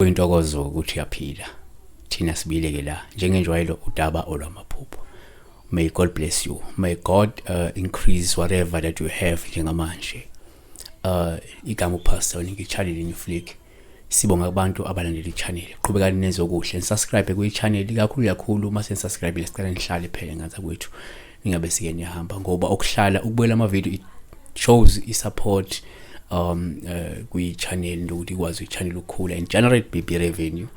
Intokozo ukuthi yaphila thina sibileke la njengenjwayelo udaba olwamaphupho. May God bless you. May God increase whatever that you have njengamanje. Igama upastor unikwa channel in flick. Sibonga kubantu abalandela ichannel. Qhubekani nezokuhle. Subscribe ku channel kakhulu mase subscribe lesicela nihlale phela ngaza kwethu. Ningabe sike niyahamba ngoba okuhlala ukubuyela ama video it shows support kwi channel nokuthi ikwazi i-channel ukukhula and generate BB revenue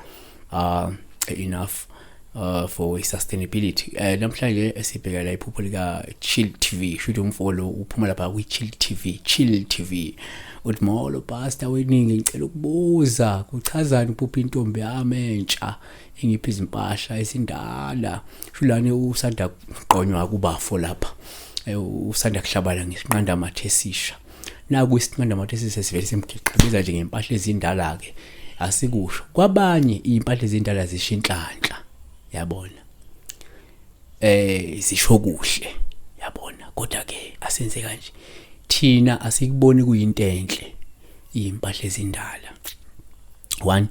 enough for sustainability. Namhlanje esibheka la iphupho lika Chill TV should umfollow uphuma lapha kwi Chill TV uthi molo pastor weningi ngicela ukubuza kuchazani uphupha intombi yami entsha engiphi izimpahla ezindala shulane usanda kuqonywa kubafo lapha usanda kuhlabala ngesinqanda amathesisha naku isinqanda amathesisha sivele simkhiqiza nje ngempahla ezindala ke asikusho kwabanye impahla ezindala zishinhlanhla yabona zisho kuhle yabona kodwa ke asenze kanje thina asikuboni kuyinto enhle impahla ezindala. 1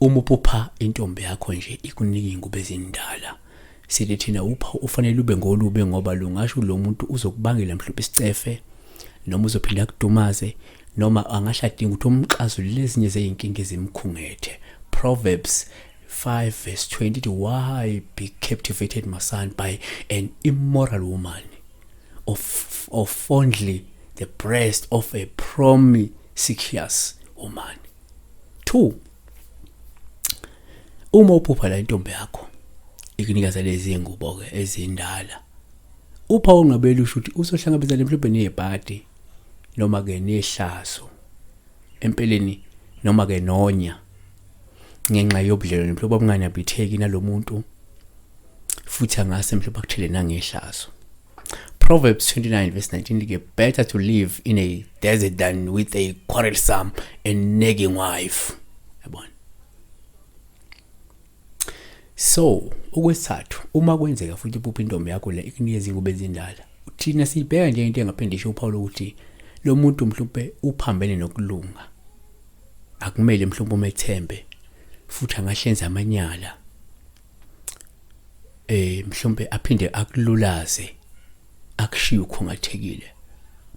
uma uphupha intombi yakho nje ikunika izingubo ezindala sithi thina upha ufanele ube ngolube ngoba lungasho lo muntu uzokubangela mhlawumbe isicefe noma uzophinda kudumaze noma angashadinga ukuthi umxazulule ezinye zeyinkinga ezimkhungethe. Proverbs 5:20 why be captivated my son by an immoral woman of fondly the breast of a promiscuous woman. 2 uma uphupha la intombi yakho ikunika lezi zingubo ke ezindala upha ungabeli usho ukuthi usohlangabezana mhlawumbe nezipati noma ke nehlazo empeleni noma ke nonya ngenxa yobudlelwano mhlawumbe obunganabitheki nalomuntu futhi angase mhlawumbe akuthele nangehlazo. Proverbs 29:19 like better to live in a desert than with a quarrelsome and nagging wife. Yabona. So okwesithathu uma kwenzeka futhi uphupha intombi yakho le ikunika izingubo ezindala thina sibheka nje into engaphindisha uPaul ukuthi lo muntu mhlawumbe uphambene nokulunga akumele mhlawumbe umethembe futhi angahlenza amanyala mhlawumbe aphinde akululaze akushiye ukhungathekile.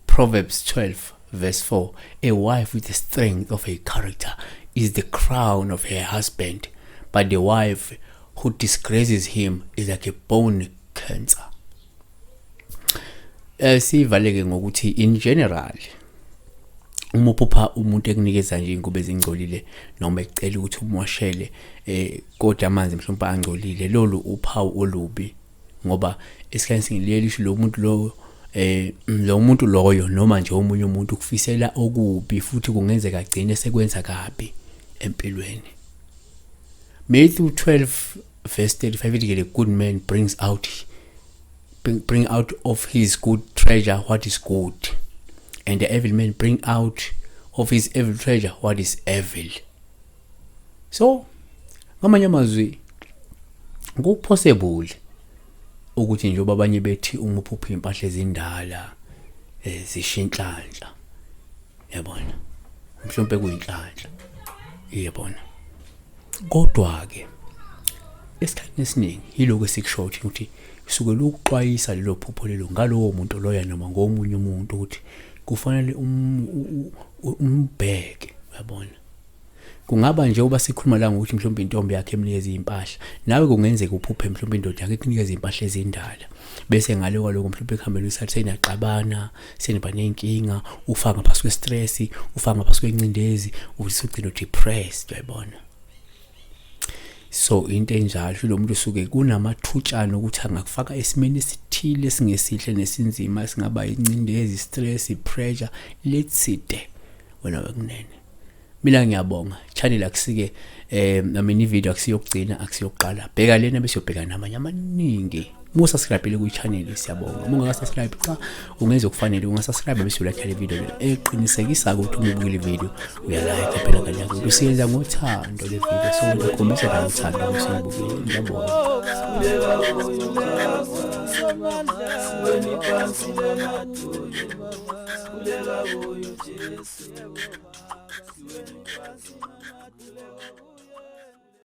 Proverbs 12:4 a wife with the strength of a character is the crown of her husband, but the wife who disgraces him is like a bone cancer. Sivaleke ngokuthi in general uma uphupha umuntu ekunikeza nje ingubo ezingcolile noma ecela ukuthi umoshele kodwa amanzi mhlawumbe angcolile lolu uphawu olubi ngoba esikhathini singilelisho lo muntu loyo noma nje omunye umuntu ukufisela okubi futhi kungenzeka agcine sekwenza kabi empilweni. Matthew 12:35 ithi a good man bring out of his good treasure what is good, and the evil man bring out of his evil treasure what is evil. So ngamanye amazwi ngokupossible ukuthi nje abanye bethi uma uphupha impahla ezindala zishinhlanhla yabona mhlawumbe kuyinhlanhla yabona kodwa ke esikhathini esiningi yiloko esikusho ukuthi suke lokuxwayisa lelo phupho lelo ngalowo muntu loya noma ngomunye umuntu ukuthi kufanele umbheke yabona kungaba nje uba sikhuluma la ngokuthi mhlawumbe intombi yakhe emnikeza impahla nawe kungenzeka uphuphe mhlawumbe indoda yakhe ikunikeza impahla ezindala bese ngale kwaloko mhlawumbe ekhambeni isathi senaxabana seniba nenkinga ufaka ngaphansi kwestress ufaka ngaphansi kwencindezi usugcina depressed yabona. So into enjalo lo muntu usuke kunamathutshana ukuthi angakufaka esimeni esithile singesihle nesinzima singaba incindezi stress pressure letside wena wekunene. Mina ngiyabonga channel akusike I video akusiyokugcina akusiyokuqala bheka lena bese uyobheka namanye amaningi musubscribe ku channel siyabonga uma ungasubscribe cha ungenza ukufanele ungasubscribe bese ulike le video eqinisekisa ukuthi uma ubukile video uyalike phela kanye usiyenza ngothando le video so ukhombisa la uthando usibukile ngiyabonga. siweni phansi lemadolo kuleka kuyo Jesu siweni phansi